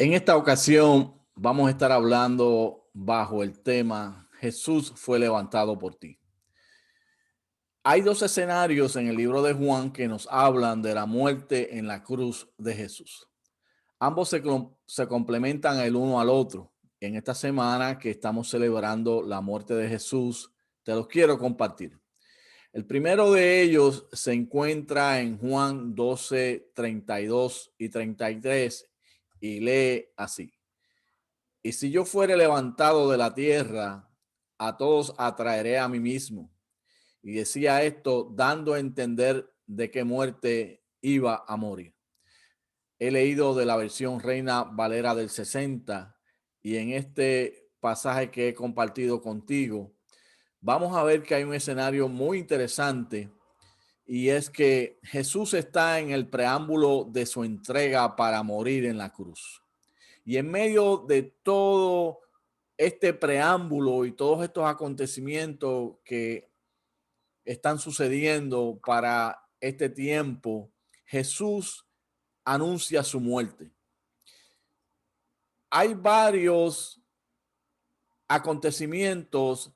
En esta ocasión vamos a estar hablando bajo el tema Jesús fue levantado por ti. Hay dos escenarios en el libro de Juan que nos hablan de la muerte en la cruz de Jesús. Ambos se complementan el uno al otro. En esta semana que estamos celebrando la muerte de Jesús, te los quiero compartir. El primero de ellos se encuentra en Juan 12, 32 y 33 y lee así. Y si yo fuere levantado de la tierra, a todos atraeré a mí mismo. Y decía esto dando a entender de qué muerte iba a morir. He leído de la versión Reina Valera del 60 y en este pasaje que he compartido contigo, vamos a ver que hay un escenario muy interesante y es que Jesús está en el preámbulo de su entrega para morir en la cruz. Y en medio de todo este preámbulo y todos estos acontecimientos que están sucediendo para este tiempo, Jesús anuncia su muerte. Hay varios acontecimientos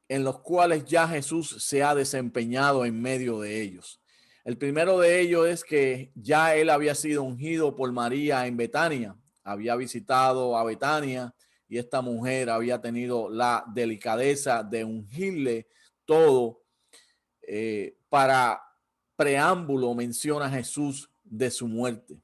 en los cuales ya Jesús se ha desempeñado en medio de ellos. El primero de ellos es que ya él había sido ungido por María en Betania, había visitado a Betania y esta mujer había tenido la delicadeza de ungirle todo. Para preámbulo menciona Jesús de su muerte.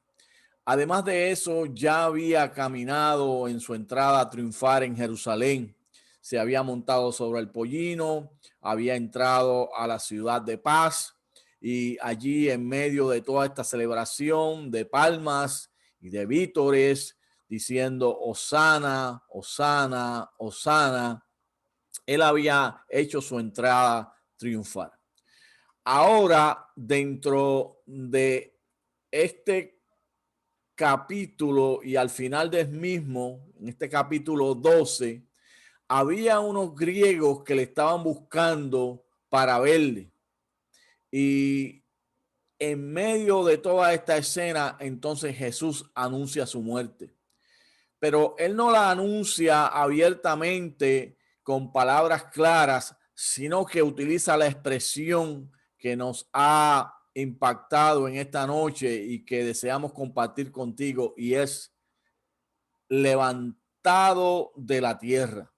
Además de eso, ya había caminado en su entrada a triunfar en Jerusalén. Se había montado sobre el pollino, había entrado a la ciudad de paz y allí en medio de toda esta celebración de palmas y de vítores, diciendo Hosana, Hosana, Hosana, él había hecho su entrada triunfal. Ahora, dentro de este capítulo y al final del mismo, en este capítulo 12, había unos griegos que le estaban buscando para verle. Y en medio de toda esta escena, entonces Jesús anuncia su muerte. Pero él no la anuncia abiertamente con palabras claras, sino que utiliza la expresión que nos ha impactado en esta noche y que deseamos compartir contigo, y es levantado de la tierra.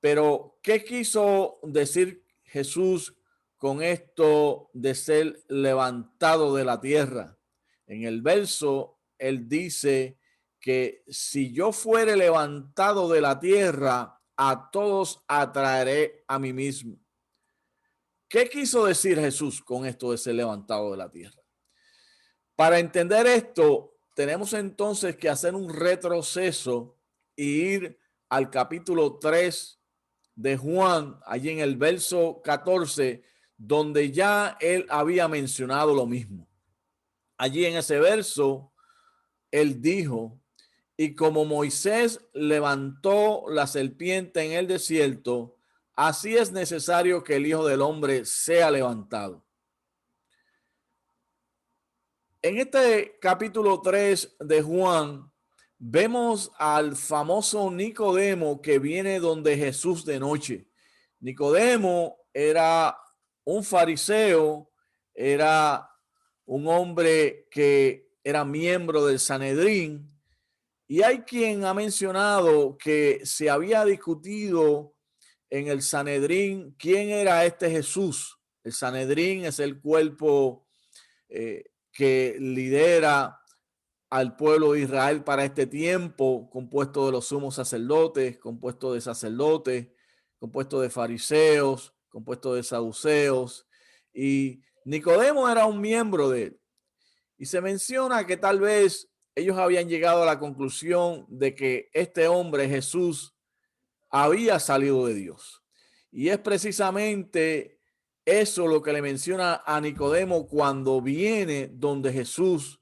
Pero, ¿qué quiso decir Jesús con esto de ser levantado de la tierra? En el verso, él dice que si yo fuere levantado de la tierra, a todos atraeré a mí mismo. ¿Qué quiso decir Jesús con esto de ser levantado de la tierra? Para entender esto, tenemos entonces que hacer un retroceso e ir al capítulo 3 de Juan, allí en el verso 14, donde ya él había mencionado lo mismo. Allí en ese verso, él dijo, y como Moisés levantó la serpiente en el desierto, así es necesario que el Hijo del Hombre sea levantado. En este capítulo 3 de Juan, vemos al famoso Nicodemo que viene donde Jesús de noche. Nicodemo era un fariseo, era un hombre que era miembro del Sanedrín, y hay quien ha mencionado que se había discutido en el Sanedrín quién era este Jesús. El Sanedrín es el cuerpo que lidera al pueblo de Israel para este tiempo, compuesto de los sumos sacerdotes, compuesto de sacerdotes, compuesto de fariseos, compuesto de saduceos, y Nicodemo era un miembro de él. Y se menciona que tal vez ellos habían llegado a la conclusión de que este hombre, Jesús, había salido de Dios. Y es precisamente eso lo que le menciona a Nicodemo cuando viene donde Jesús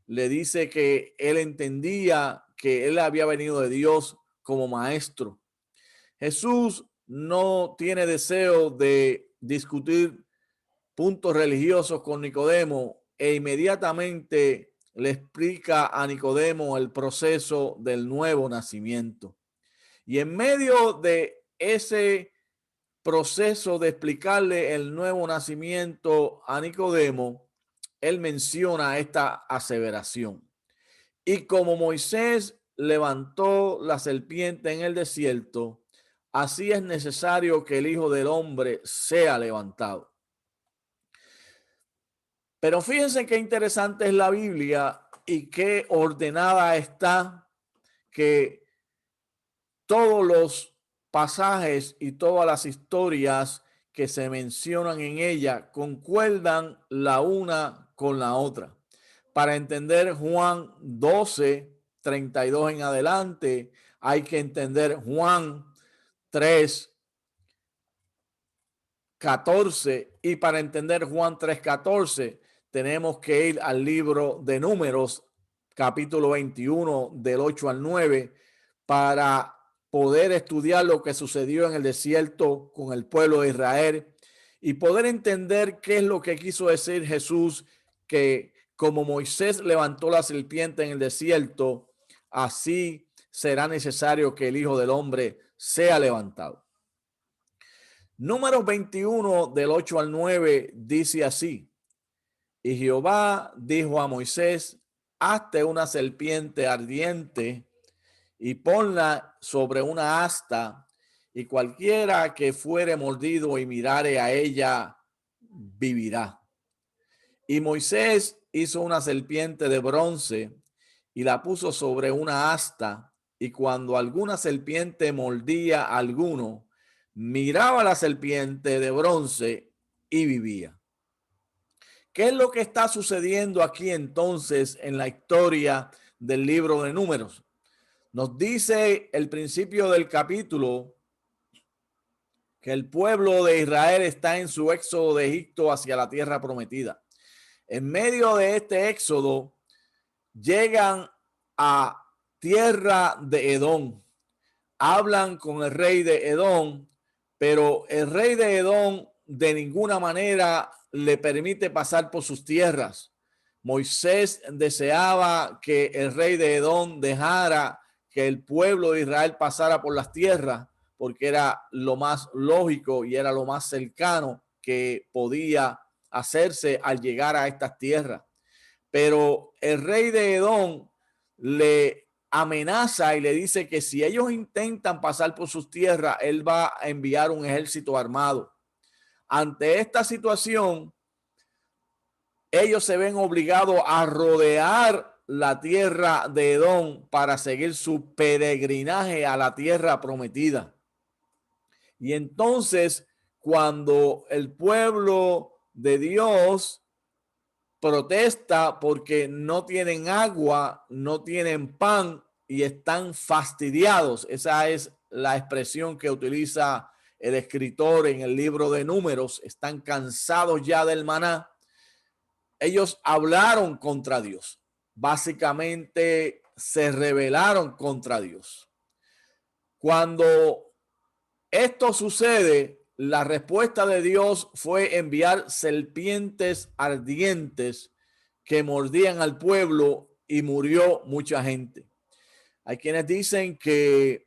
le dice que él entendía que él había venido de Dios como maestro. Jesús no tiene deseo de discutir puntos religiosos con Nicodemo e inmediatamente le explica a Nicodemo el proceso del nuevo nacimiento. Y en medio de ese proceso de explicarle el nuevo nacimiento a Nicodemo, él menciona esta aseveración. Y como Moisés levantó la serpiente en el desierto, así es necesario que el Hijo del Hombre sea levantado. Pero fíjense qué interesante es la Biblia y qué ordenada está, que todos los pasajes y todas las historias que se mencionan en ella concuerdan la una con la otra. Para entender Juan 12:32 en adelante, hay que entender Juan 3:14, y para entender Juan 3:14 tenemos que ir al libro de Números, capítulo 21, del 8 al 9, para poder estudiar lo que sucedió en el desierto con el pueblo de Israel y poder entender qué es lo que quiso decir Jesús, que como Moisés levantó la serpiente en el desierto, así será necesario que el Hijo del Hombre sea levantado. Números 21 del 8 al 9 dice así: y Jehová dijo a Moisés, hazte una serpiente ardiente y ponla sobre una asta, y cualquiera que fuere mordido y mirare a ella vivirá. Y Moisés hizo una serpiente de bronce y la puso sobre una asta, y cuando alguna serpiente mordía a alguno, miraba la serpiente de bronce y vivía. ¿Qué es lo que está sucediendo aquí entonces en la historia del libro de Números? Nos dice el principio del capítulo que el pueblo de Israel está en su éxodo de Egipto hacia la tierra prometida. En medio de este éxodo llegan a tierra de Edom. Hablan con el rey de Edom, pero el rey de Edom de ninguna manera le permite pasar por sus tierras. Moisés deseaba que el rey de Edom dejara que el pueblo de Israel pasara por las tierras, porque era lo más lógico y era lo más cercano que podía hacerse al llegar a estas tierras. Pero el rey de Edom le amenaza y le dice que si ellos intentan pasar por sus tierras, él va a enviar un ejército armado. Ante esta situación, ellos se ven obligados a rodear la tierra de Edom para seguir su peregrinaje a la tierra prometida. Y entonces, cuando el pueblo de Dios protesta porque no tienen agua, no tienen pan y están fastidiados, esa es la expresión que utiliza el escritor en el libro de Números, están cansados ya del maná, ellos hablaron contra Dios, básicamente se rebelaron contra Dios. Cuando esto sucede, la respuesta de Dios fue enviar serpientes ardientes que mordían al pueblo y murió mucha gente. Hay quienes dicen que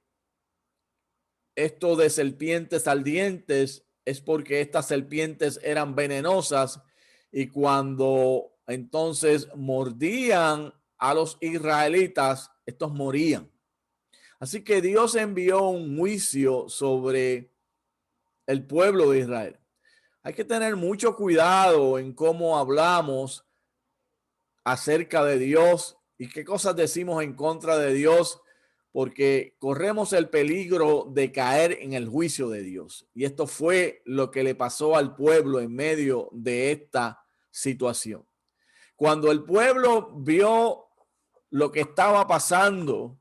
esto de serpientes ardientes es porque estas serpientes eran venenosas y cuando entonces mordían a los israelitas, estos morían. Así que Dios envió un juicio sobre el pueblo de Israel. Hay que tener mucho cuidado en cómo hablamos acerca de Dios y qué cosas decimos en contra de Dios, porque corremos el peligro de caer en el juicio de Dios. Y esto fue lo que le pasó al pueblo en medio de esta situación. Cuando el pueblo vio lo que estaba pasando,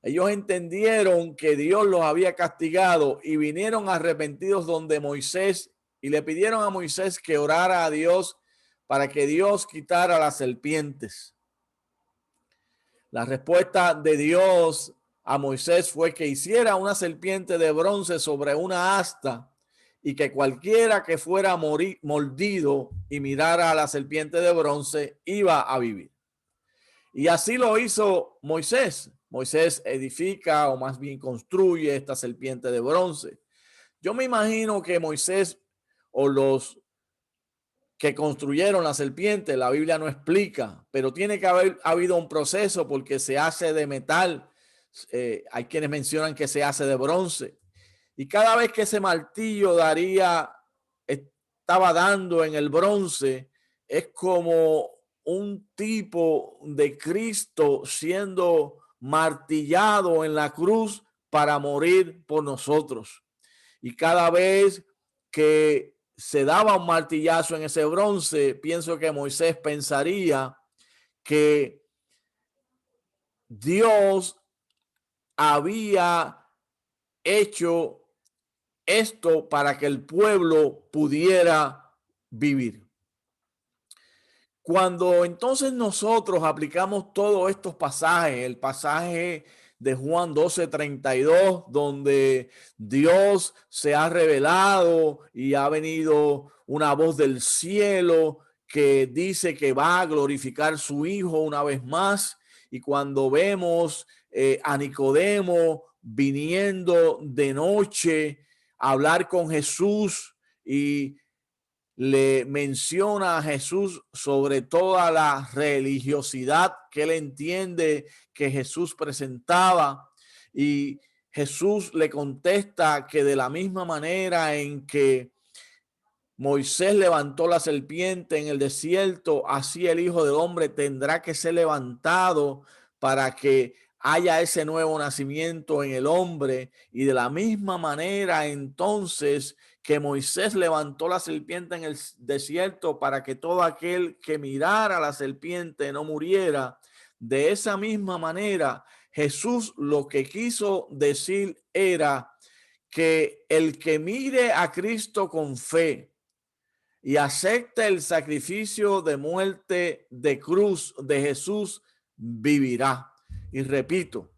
ellos entendieron que Dios los había castigado y vinieron arrepentidos donde Moisés y le pidieron a Moisés que orara a Dios para que Dios quitara las serpientes. La respuesta de Dios a Moisés fue que hiciera una serpiente de bronce sobre una asta y que cualquiera que fuera mordido y mirara a la serpiente de bronce iba a vivir. Y así lo hizo Moisés. Moisés edifica, o más bien construye, esta serpiente de bronce. Yo me imagino que Moisés, o los que construyeron la serpiente, la Biblia no explica, pero tiene que haber habido un proceso, porque se hace de metal. Hay quienes mencionan que se hace de bronce. Y cada vez que ese martillo estaba dando en el bronce, es como un tipo de Cristo siendo martillado en la cruz para morir por nosotros. Y cada vez que se daba un martillazo en ese bronce, pienso que Moisés pensaría que Dios había hecho esto para que el pueblo pudiera vivir. Cuando entonces nosotros aplicamos todos estos pasajes, el pasaje de Juan 12:32, donde Dios se ha revelado y ha venido una voz del cielo que dice que va a glorificar su Hijo una vez más, y cuando vemos a Nicodemo viniendo de noche a hablar con Jesús y le menciona a Jesús sobre toda la religiosidad que él entiende que Jesús presentaba, y Jesús le contesta que de la misma manera en que Moisés levantó la serpiente en el desierto, así el Hijo del Hombre tendrá que ser levantado para que haya ese nuevo nacimiento en el hombre. Y de la misma manera, entonces, que Moisés levantó la serpiente en el desierto para que todo aquel que mirara a la serpiente no muriera, de esa misma manera Jesús lo que quiso decir era que el que mire a Cristo con fe y acepte el sacrificio de muerte de cruz de Jesús, vivirá. Y repito,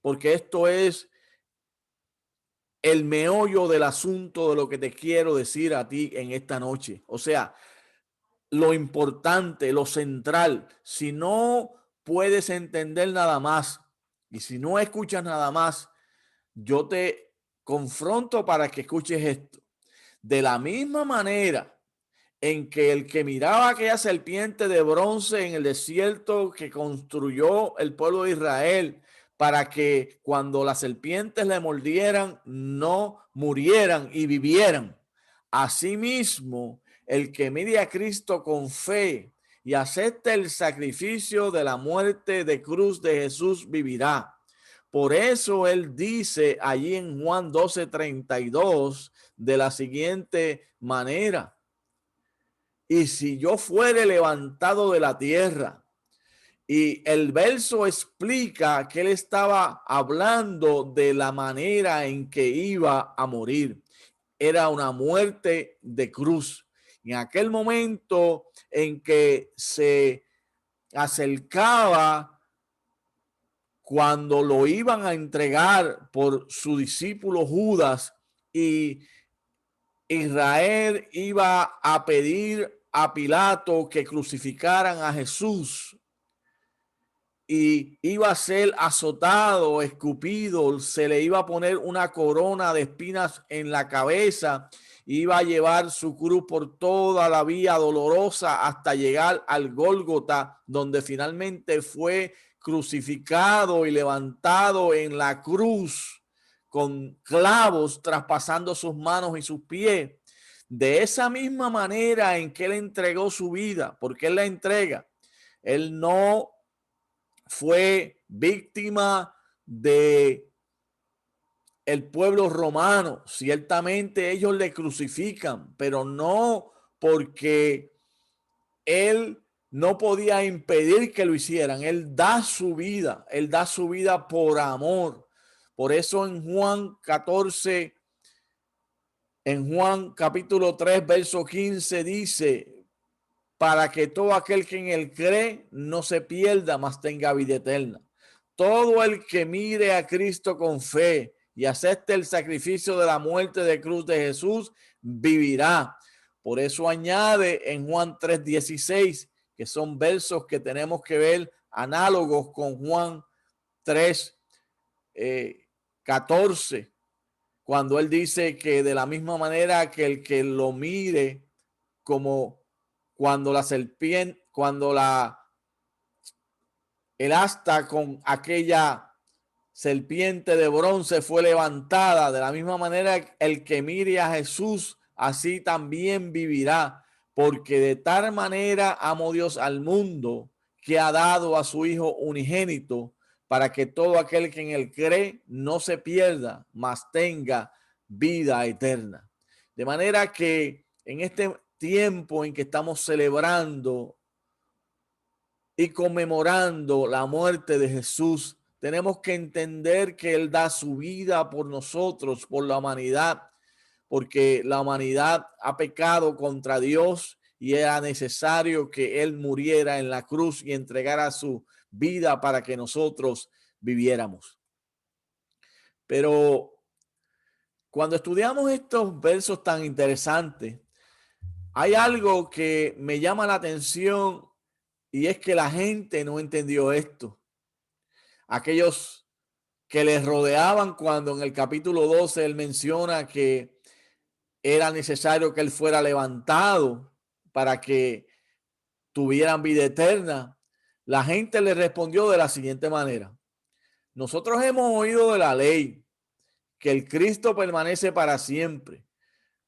porque esto es el meollo del asunto de lo que te quiero decir a ti en esta noche. O sea, lo importante, lo central. Si no puedes entender nada más y si no escuchas nada más, yo te confronto para que escuches esto. De la misma manera en que el que miraba aquella serpiente de bronce en el desierto que construyó el pueblo de Israel para que cuando las serpientes le mordieran no murieran y vivieran. Asimismo, el que mire a Cristo con fe y acepte el sacrificio de la muerte de cruz de Jesús vivirá. Por eso él dice allí en Juan 12:32 de la siguiente manera: y si yo fuere levantado de la tierra. Y el verso explica que él estaba hablando de la manera en que iba a morir. Era una muerte de cruz. En aquel momento en que se acercaba, cuando lo iban a entregar por su discípulo Judas, y Israel iba a pedir a Pilato que crucificaran a Jesús, y iba a ser azotado, escupido, se le iba a poner una corona de espinas en la cabeza, iba a llevar su cruz por toda la vía dolorosa hasta llegar al Gólgota, donde finalmente fue crucificado y levantado en la cruz con clavos traspasando sus manos y sus pies. De esa misma manera en que él entregó su vida, porque él la entrega, él no fue víctima de el pueblo romano. Ciertamente ellos le crucifican, pero no porque él no podía impedir que lo hicieran. Él da su vida por amor. Por eso en Juan 14, en Juan capítulo 3, verso 15 dice: para que todo aquel que en él cree no se pierda, mas tenga vida eterna. Todo el que mire a Cristo con fe y acepte el sacrificio de la muerte de cruz de Jesús, vivirá. Por eso añade en Juan 3:16, que son versos que tenemos que ver análogos con Juan 3, 14, cuando él dice que de la misma manera que el que lo mire, como cuando la serpiente, el asta con aquella serpiente de bronce fue levantada, de la misma manera el que mire a Jesús, así también vivirá, porque de tal manera amó Dios al mundo que ha dado a su Hijo unigénito, para que todo aquel que en él cree no se pierda, mas tenga vida eterna. De manera que en este tiempo en que estamos celebrando y conmemorando la muerte de Jesús, tenemos que entender que Él da su vida por nosotros, por la humanidad, porque la humanidad ha pecado contra Dios y era necesario que Él muriera en la cruz y entregara su vida para que nosotros viviéramos. Pero cuando estudiamos estos versos tan interesantes, hay algo que me llama la atención y es que la gente no entendió esto. Aquellos que les rodeaban cuando en el capítulo 12 él menciona que era necesario que él fuera levantado para que tuvieran vida eterna. La gente le respondió de la siguiente manera: nosotros hemos oído de la ley que el Cristo permanece para siempre.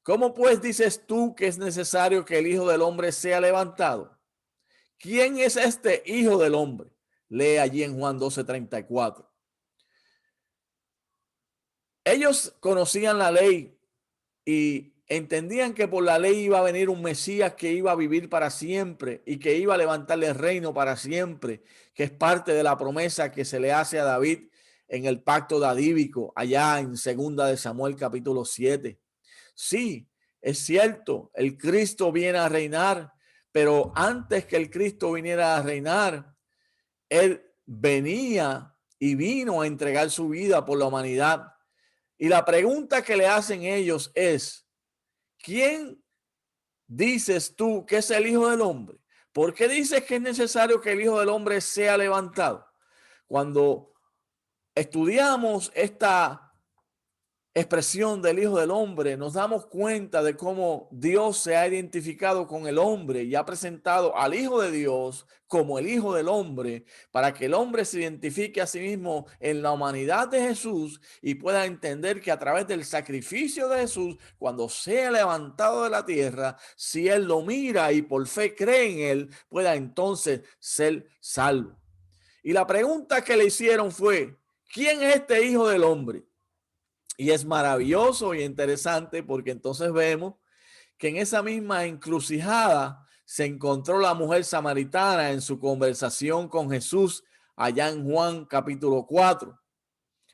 ¿Cómo pues dices tú que es necesario que el Hijo del Hombre sea levantado? ¿Quién es este Hijo del Hombre? Lee allí en Juan 12:34. Ellos conocían la ley y entendían que por la ley iba a venir un Mesías que iba a vivir para siempre y que iba a levantarle el reino para siempre, que es parte de la promesa que se le hace a David en el pacto davídico, allá en 2 de Samuel capítulo 7. Sí, es cierto, el Cristo viene a reinar, pero antes que el Cristo viniera a reinar, él venía y vino a entregar su vida por la humanidad. Y la pregunta que le hacen ellos es: ¿quién dices tú que es el Hijo del Hombre? ¿Por qué dices que es necesario que el Hijo del Hombre sea levantado? Cuando estudiamos esta expresión del Hijo del Hombre, nos damos cuenta de cómo Dios se ha identificado con el hombre y ha presentado al Hijo de Dios como el Hijo del Hombre, para que el hombre se identifique a sí mismo en la humanidad de Jesús y pueda entender que a través del sacrificio de Jesús, cuando sea levantado de la tierra, si él lo mira y por fe cree en él, pueda entonces ser salvo. Y la pregunta que le hicieron fue: ¿quién es este Hijo del Hombre? Y es maravilloso y interesante porque entonces vemos que en esa misma encrucijada se encontró la mujer samaritana en su conversación con Jesús allá en Juan capítulo 4.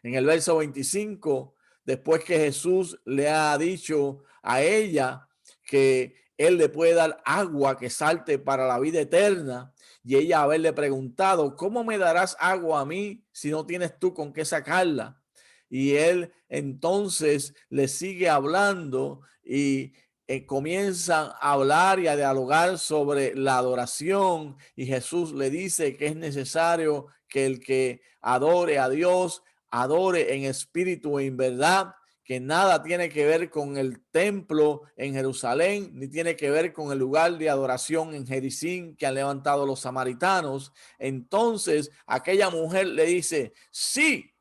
En el verso 25, después que Jesús le ha dicho a ella que él le puede dar agua que salte para la vida eterna, y ella haberle preguntado: ¿cómo me darás agua a mí si no tienes tú con qué sacarla? Y él entonces le sigue hablando y comienzan a hablar y a dialogar sobre la adoración, y Jesús le dice que es necesario que el que adore a Dios adore en espíritu y en verdad, que nada tiene que ver con el templo en Jerusalén, ni tiene que ver con el lugar de adoración en Jericín que han levantado los samaritanos. Entonces aquella mujer le dice: sí,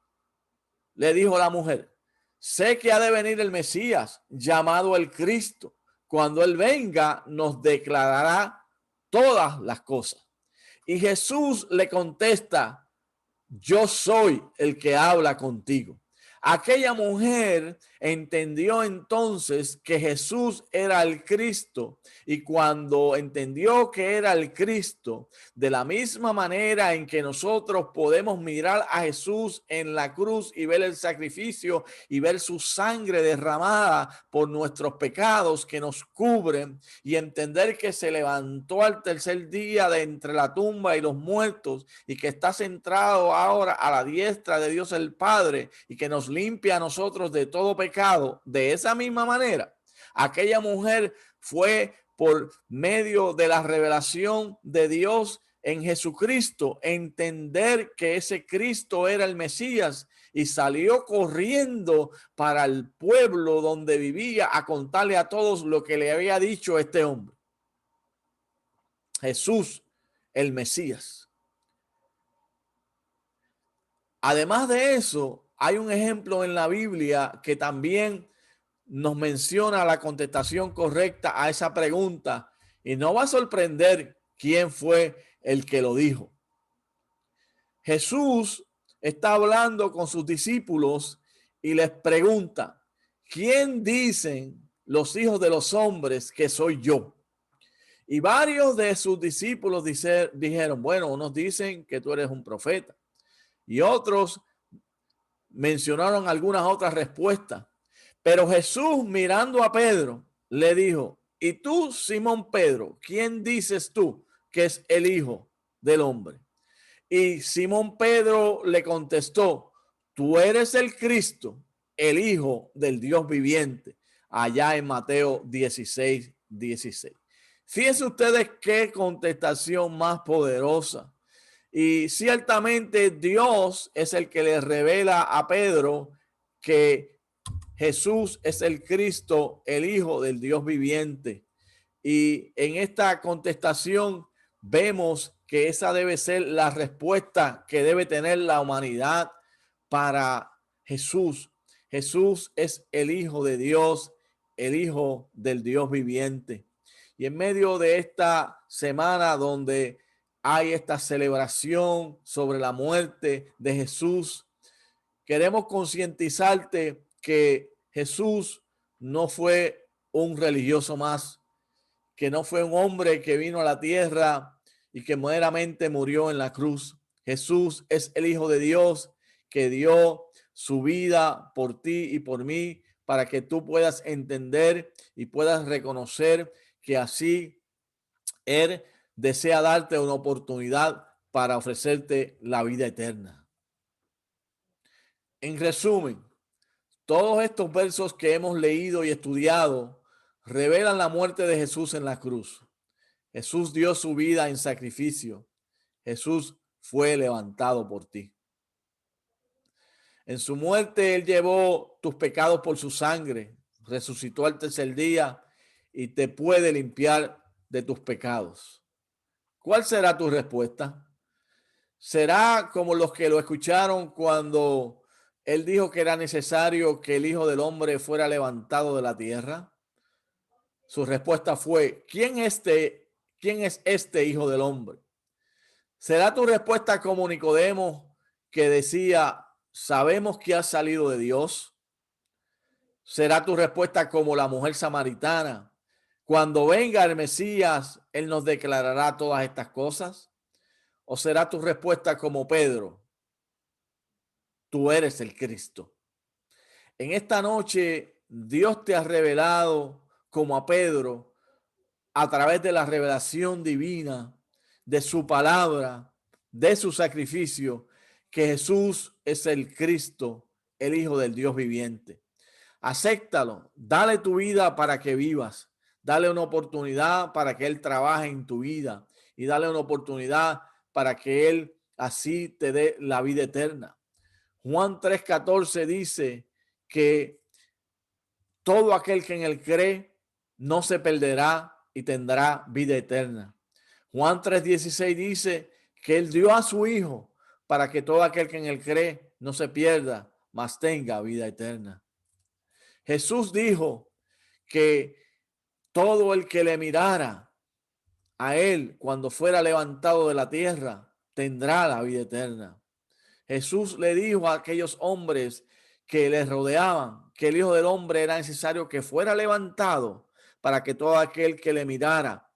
le dijo la mujer, sé que ha de venir el Mesías, llamado el Cristo. Cuando él venga, nos declarará todas las cosas. Y Jesús le contesta: yo soy el que habla contigo. Aquella mujer entendió entonces que Jesús era el Cristo, y cuando entendió que era el Cristo, de la misma manera en que nosotros podemos mirar a Jesús en la cruz y ver el sacrificio y ver su sangre derramada por nuestros pecados que nos cubren, y entender que se levantó al tercer día de entre la tumba y los muertos y que está centrado ahora a la diestra de Dios el Padre y que nos limpia a nosotros de todo pecado. De esa misma manera, aquella mujer fue por medio de la revelación de Dios en Jesucristo, entender que ese Cristo era el Mesías y salió corriendo para el pueblo donde vivía a contarle a todos lo que le había dicho este hombre. Jesús, el Mesías. Además de eso, hay un ejemplo en la Biblia que también nos menciona la contestación correcta a esa pregunta y no va a sorprender quién fue el que lo dijo. Jesús está hablando con sus discípulos y les pregunta, ¿quién dicen los hijos de los hombres que soy yo? Y varios de sus discípulos dijeron, bueno, unos dicen que tú eres un profeta y otros mencionaron algunas otras respuestas. Pero Jesús, mirando a Pedro, le dijo, ¿y tú, Simón Pedro, quién dices tú que es el Hijo del Hombre? Y Simón Pedro le contestó, tú eres el Cristo, el Hijo del Dios viviente, allá en Mateo 16:16. Fíjense ustedes qué contestación más poderosa. Y ciertamente Dios es el que le revela a Pedro que Jesús es el Cristo, el Hijo del Dios viviente. Y en esta contestación vemos que esa debe ser la respuesta que debe tener la humanidad para Jesús. Jesús es el Hijo de Dios, el Hijo del Dios viviente. Y en medio de esta semana donde hay esta celebración sobre la muerte de Jesús, queremos concientizarte que Jesús no fue un religioso más, que no fue un hombre que vino a la tierra y que meramente murió en la cruz. Jesús es el Hijo de Dios que dio su vida por ti y por mí para que tú puedas entender y puedas reconocer que así Él desea darte una oportunidad para ofrecerte la vida eterna. En resumen, todos estos versos que hemos leído y estudiado revelan la muerte de Jesús en la cruz. Jesús dio su vida en sacrificio. Jesús fue levantado por ti. En su muerte, Él llevó tus pecados por su sangre, resucitó al tercer día y te puede limpiar de tus pecados. ¿Cuál será tu respuesta? ¿Será como los que lo escucharon cuando Él dijo que era necesario que el Hijo del Hombre fuera levantado de la tierra? Su respuesta fue, ¿quién es este Hijo del Hombre? ¿Será tu respuesta como Nicodemo que decía, sabemos que has salido de Dios? ¿Será tu respuesta como la mujer samaritana? Cuando venga el Mesías, Él nos declarará todas estas cosas. ¿O será tu respuesta como Pedro? Tú eres el Cristo. En esta noche, Dios te ha revelado como a Pedro a través de la revelación divina, de su palabra, de su sacrificio, que Jesús es el Cristo, el Hijo del Dios viviente. Acéptalo, dale tu vida para que vivas, dale una oportunidad para que Él trabaje en tu vida y dale una oportunidad para que Él así te dé la vida eterna. Juan 3:14 dice que todo aquel que en Él cree no se perderá y tendrá vida eterna. Juan 3:16 dice que Él dio a su Hijo para que todo aquel que en Él cree no se pierda, mas tenga vida eterna. Jesús dijo que todo el que le mirara a Él cuando fuera levantado de la tierra tendrá la vida eterna. Jesús le dijo a aquellos hombres que le rodeaban que el Hijo del Hombre era necesario que fuera levantado para que todo aquel que le mirara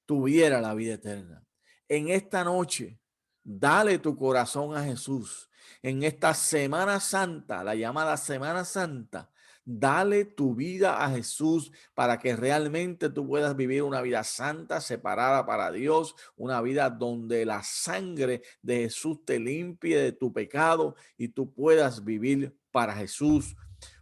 tuviera la vida eterna. En esta noche, dale tu corazón a Jesús. En esta Semana Santa, la llamada Semana Santa, dale tu vida a Jesús para que realmente tú puedas vivir una vida santa, separada para Dios, una vida donde la sangre de Jesús te limpie de tu pecado y tú puedas vivir para Jesús,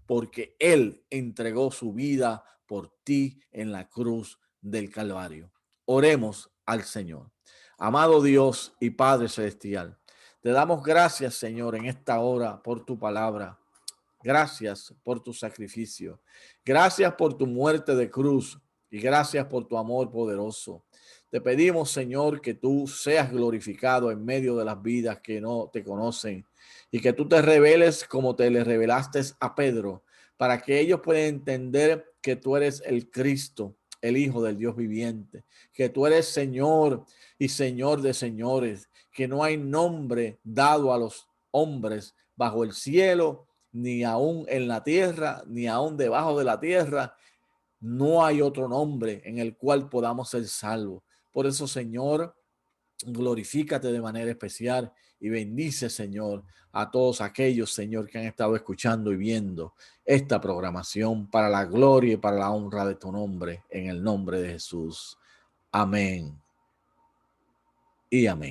porque Él entregó su vida por ti en la cruz del Calvario. Oremos al Señor. Amado Dios y Padre Celestial, te damos gracias, Señor, en esta hora por tu palabra. Gracias por tu sacrificio. Gracias por tu muerte de cruz y gracias por tu amor poderoso. Te pedimos, Señor, que tú seas glorificado en medio de las vidas que no te conocen y que tú te reveles como te le revelaste a Pedro, para que ellos puedan entender que tú eres el Cristo, el Hijo del Dios viviente, que tú eres Señor y Señor de señores, que no hay nombre dado a los hombres bajo el cielo, ni aún en la tierra, ni aún debajo de la tierra. No hay otro nombre en el cual podamos ser salvos. Por eso, Señor, glorifícate de manera especial y bendice, Señor, a todos aquellos, Señor, que han estado escuchando y viendo esta programación para la gloria y para la honra de tu nombre, en el nombre de Jesús. Amén y amén.